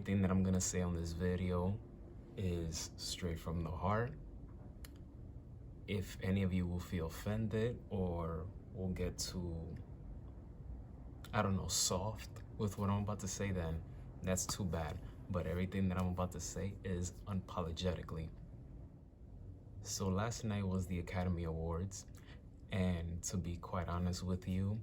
Everything that I'm gonna say on this video is straight from the heart. If any of you will feel offended or will get too, I don't know, soft with what I'm about to say, then that's too bad. But everything that I'm about to say is unapologetically. So last night was the Academy Awards, and to be quite honest with you,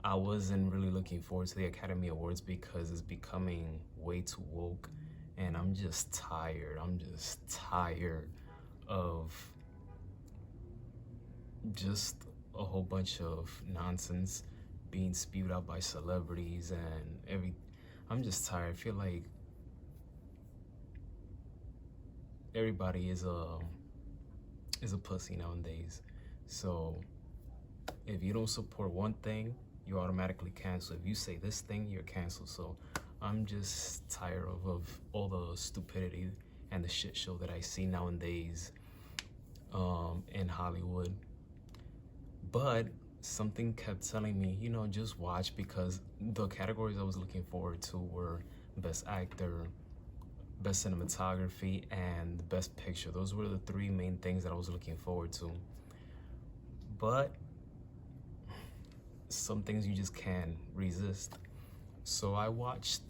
I wasn't really looking forward to the Academy Awards because it's becoming way too woke, and I'm just tired. I'm just tired of just a whole bunch of nonsense being spewed out by celebrities and I'm just tired. I feel like everybody is a pussy nowadays. So if you don't support one thing, you automatically cancel. If you say this thing, you're canceled. So I'm just tired of all the stupidity and the shit show that I see nowadays in Hollywood. But something kept telling me, you know, just watch, because the categories I was looking forward to were Best Actor, Best Cinematography, and Best Picture. Those were the three main things that I was looking forward to. But some things you just can't resist. So I watched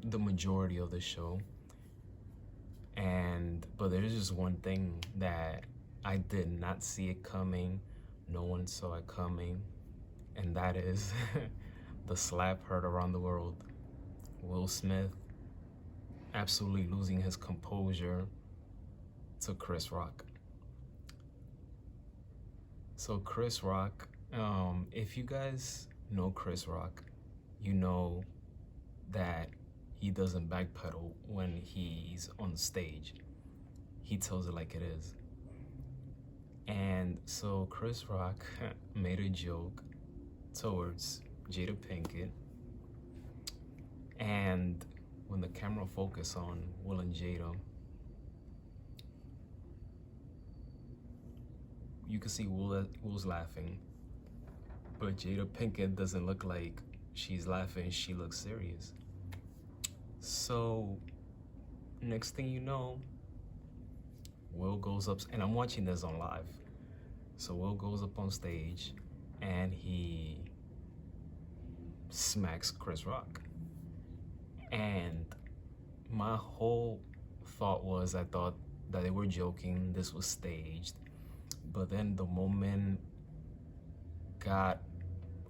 the majority of the show, but there's just one thing that I did not see it coming. No one saw it coming, and that is the slap heard around the world. Will Smith absolutely losing his composure to Chris Rock. So Chris Rock, if you guys know Chris Rock, you know that he doesn't backpedal when he's on stage. He tells it like it is. And so Chris Rock made a joke towards Jada Pinkett, and when the camera focused on Will and Jada, you can see Will's laughing, but Jada Pinkett doesn't look like she's laughing, she looks serious. So next thing you know, Will goes up, and I'm watching this on live. So Will goes up on stage and he smacks Chris Rock. And my whole thought was, I thought that they were joking, this was staged. But then the moment got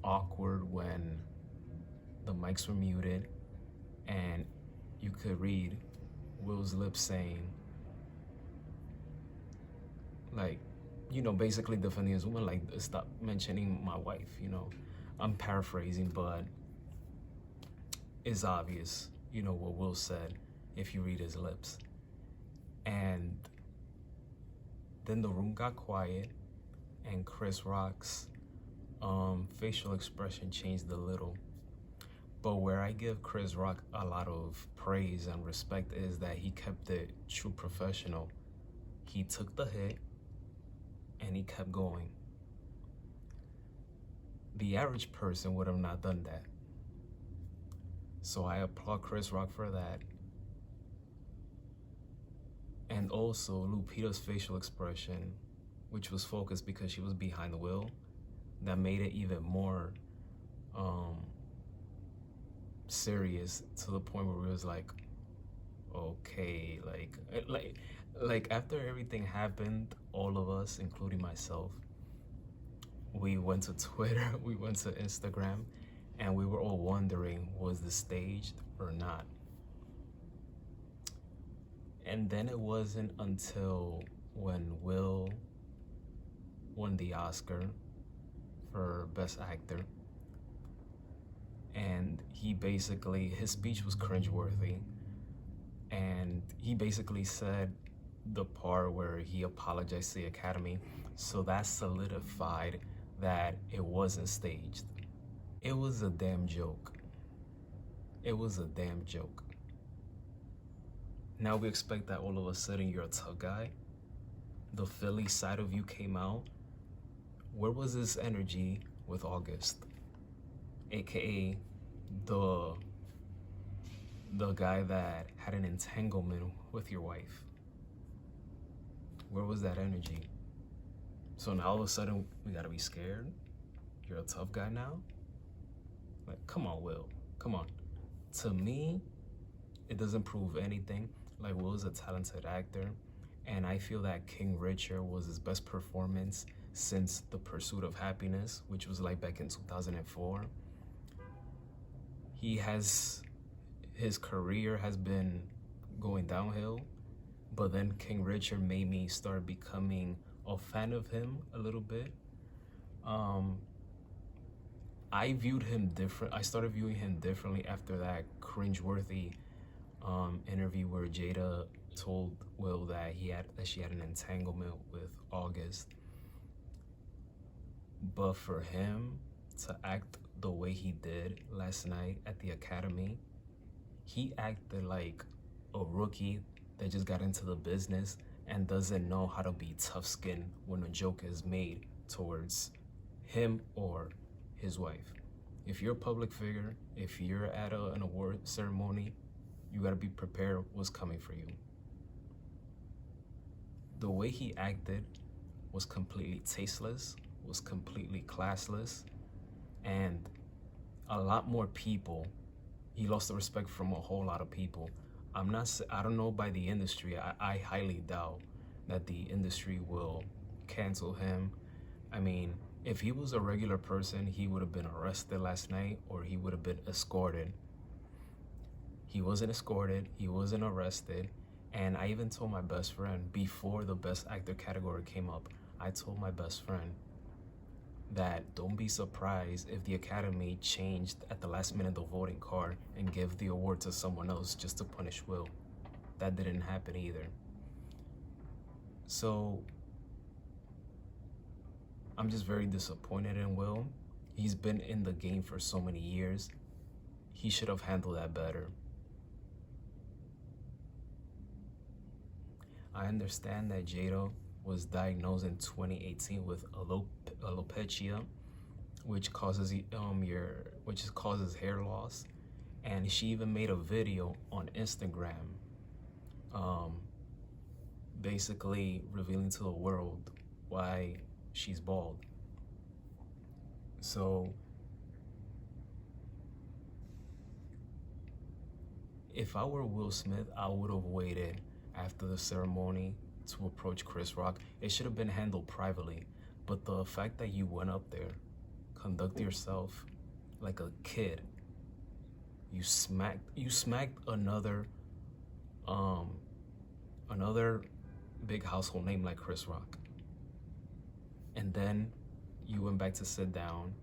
awkward when the mics were muted and you could read Will's lips saying, like, you know, basically defending his woman, like, stop mentioning my wife, you know. I'm paraphrasing, but it's obvious, you know, what Will said if you read his lips. And then the room got quiet, and Chris Rock's facial expression changed a little. But where I give Chris Rock a lot of praise and respect is that he kept it true professional. He took the hit and he kept going. The average person would have not done that. So I applaud Chris Rock for that. And also Lupita's facial expression, which was focused because she was behind the wheel, that made it even more serious, to the point where it was like, okay, like after everything happened, all of us, including myself, we went to Twitter, we went to Instagram, and we were all wondering, was this staged or not? And then it wasn't until when Will won the Oscar for Best Actor, and his speech was cringeworthy, and he basically said the part where he apologized to the Academy, so that solidified that it wasn't staged. It was a damn joke. It was a damn joke. Now we expect that all of a sudden you're a tough guy. The Philly side of you came out. Where was this energy with August? AKA the the guy that had an entanglement with your wife? Where was that energy? So now all of a sudden we gotta be scared? You're a tough guy now? Like, come on, Will. Come on. To me, it doesn't prove anything. Like, Will is a talented actor, and I feel that King Richard was his best performance since The Pursuit of Happiness, which was like back in 2004. His career has been going downhill, but then King Richard made me start becoming a fan of him a little bit. I viewed him different. I started viewing him differently after that cringeworthy interview where Jada told Will that she had an entanglement with August. But for him to act the way he did last night at the Academy, he acted like a rookie that just got into the business and doesn't know how to be tough-skinned when a joke is made towards him or his wife. If you're a public figure, if you're at an award ceremony, you gotta be prepared what's coming for you. The way he acted was completely tasteless, was completely classless, and a lot more people, he lost the respect from a whole lot of people. I don't know by the industry, I highly doubt that the industry will cancel him. I mean, if he was a regular person, he would have been arrested last night or he would have been escorted. He wasn't escorted, he wasn't arrested, and I even told my best friend before the Best Actor category came up, I told my best friend that don't be surprised if the Academy changed at the last minute the voting card and give the award to someone else just to punish Will. That didn't happen either. So I'm just very disappointed in Will. He's been in the game for so many years. He should have handled that better. I understand that Jada was diagnosed in 2018 with alopecia, which causes hair loss, and she even made a video on Instagram, basically revealing to the world why she's bald. So if I were Will Smith, I would have waited after the ceremony to approach Chris Rock. It should have been handled privately, but the fact that you went up there, conduct yourself like a kid, you smacked another big household name like Chris Rock, and then you went back to sit down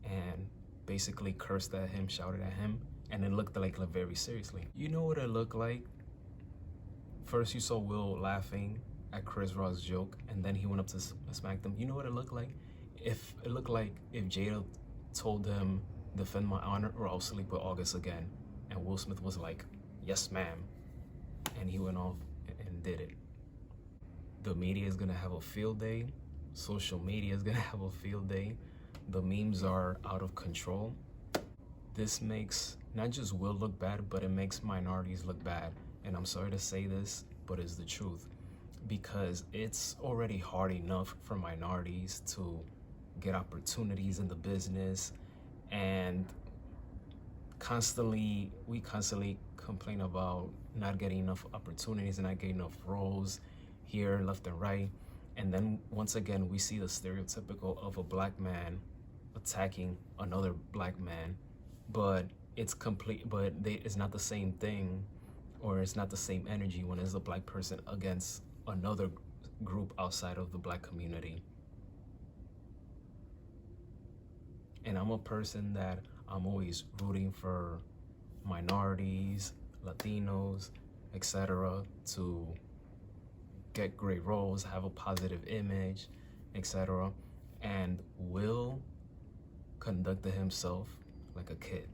and basically cursed at him, shouted at him, and it looked like very seriously. You know what it looked like? First, you saw Will laughing at Chris Rock's joke, and then he went up to smack them. You know what it looked like? It looked like if Jada told him, defend my honor or I'll sleep with August again. And Will Smith was like, yes, ma'am. And he went off and did it. The media is gonna have a field day. Social media is gonna have a field day. The memes are out of control. This makes not just Will look bad, but it makes minorities look bad. And I'm sorry to say this, but it's the truth. Because it's already hard enough for minorities to get opportunities in the business, and we constantly complain about not getting enough opportunities and not getting enough roles here, left and right. And then once again, we see the stereotypical of a black man attacking another black man, but it's not the same thing, or it's not the same energy when it's a black person against another group outside of the black community. And I'm a person that I'm always rooting for minorities, Latinos, etc. to get great roles, have a positive image, etc. And Will conducted himself like a kid.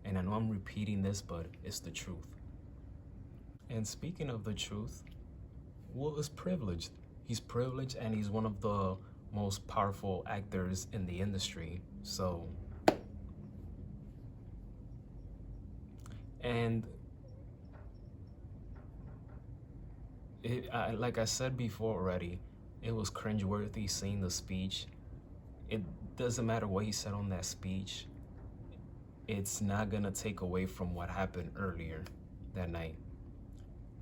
And I know I'm repeating this, but it's the truth. And speaking of the truth, Will is privileged. He's privileged, and he's one of the most powerful actors in the industry. So And like I said before already, it was cringeworthy seeing the speech. It doesn't matter what he said on that speech. It's not gonna take away from what happened earlier that night.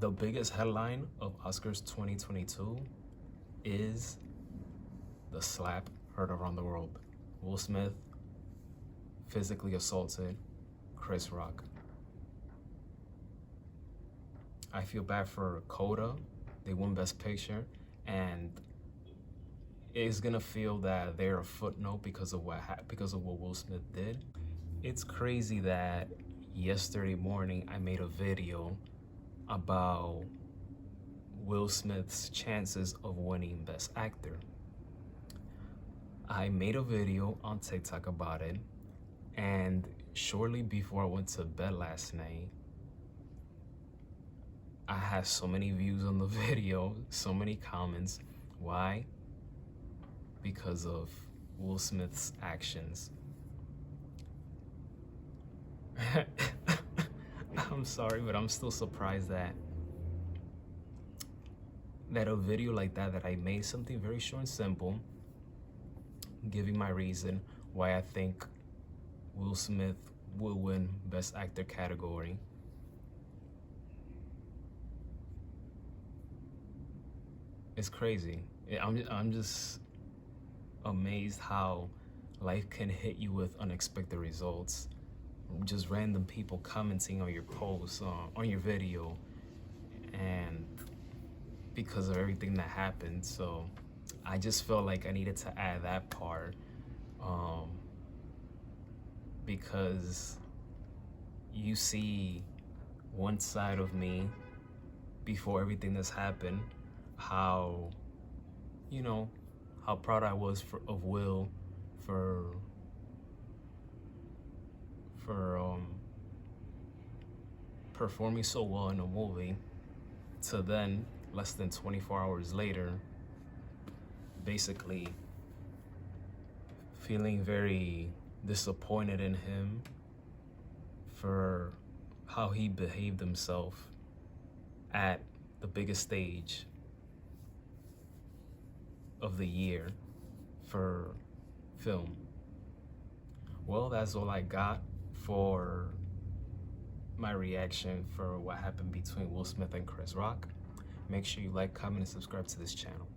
The biggest headline of Oscars 2022 is the slap heard around the world. Will Smith physically assaulted Chris Rock. I feel bad for Coda. They won Best Picture, and it's gonna feel that they're a footnote because of what Will Smith did. It's crazy that yesterday morning I made a video about Will Smith's chances of winning Best Actor. I made a video on TikTok about it, and shortly before I went to bed last night, I had so many views on the video, so many comments. Why? Because of Will Smith's actions. I'm sorry, but I'm still surprised that a video like that I made, something very short and simple, giving my reason why I think Will Smith will win Best Actor category. It's crazy. I'm just amazed how life can hit you with unexpected results. Just random people commenting on your posts, on your video, and because of everything that happened. So I just felt like I needed to add that part, because you see one side of me before everything that's happened, how, you know, how proud I was of Will for performing so well in a movie, to then less than 24 hours later basically feeling very disappointed in him for how he behaved himself at the biggest stage of the year for film. Well, that's all I got for my reaction for what happened between Will Smith and Chris Rock. Make sure you like, comment, and subscribe to this channel.